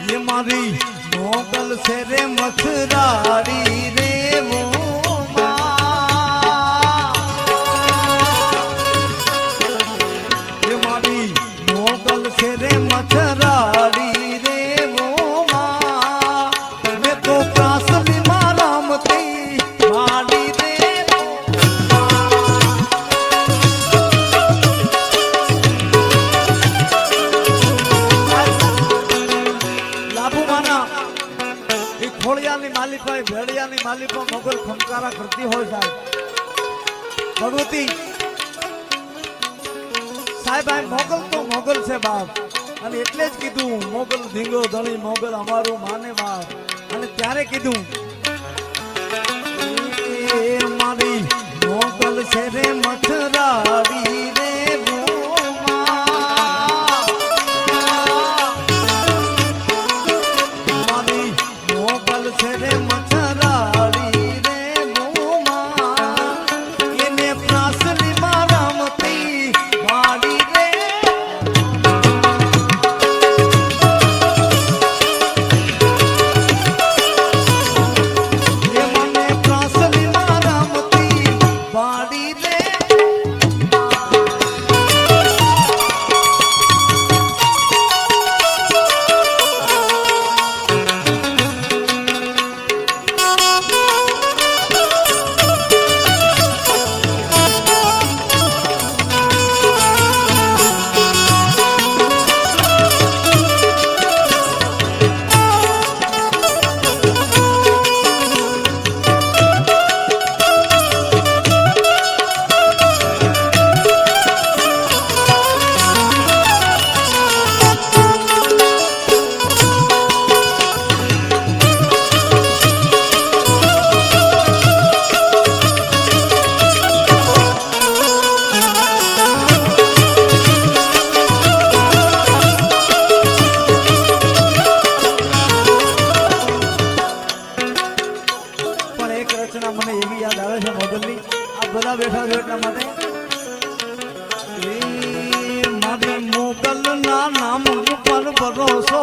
ये मारी मोगल से रे मथुरारी रे वो ये मारी मोगल से रे मथुरारी रे वो मैं तो प्रास मारामती मारी रे मालिका भेड़िया मालिको मोगल खमकारा करती हो साहब भगवती साहेब आ मोगल तो मोगल से बाप અને એટલે જ કીધું મોગલ ધીંગો ધણી મોગલ અમારું માને બાપ અને ત્યારે કીધું એ મારી મોગલ છે રે મથરાડી રે મને એવી યાદ આવે છે મોગલની આ બધા બેઠા છો એટલા માટે મારે મોગલ ના નામ ઉપર ભરોસો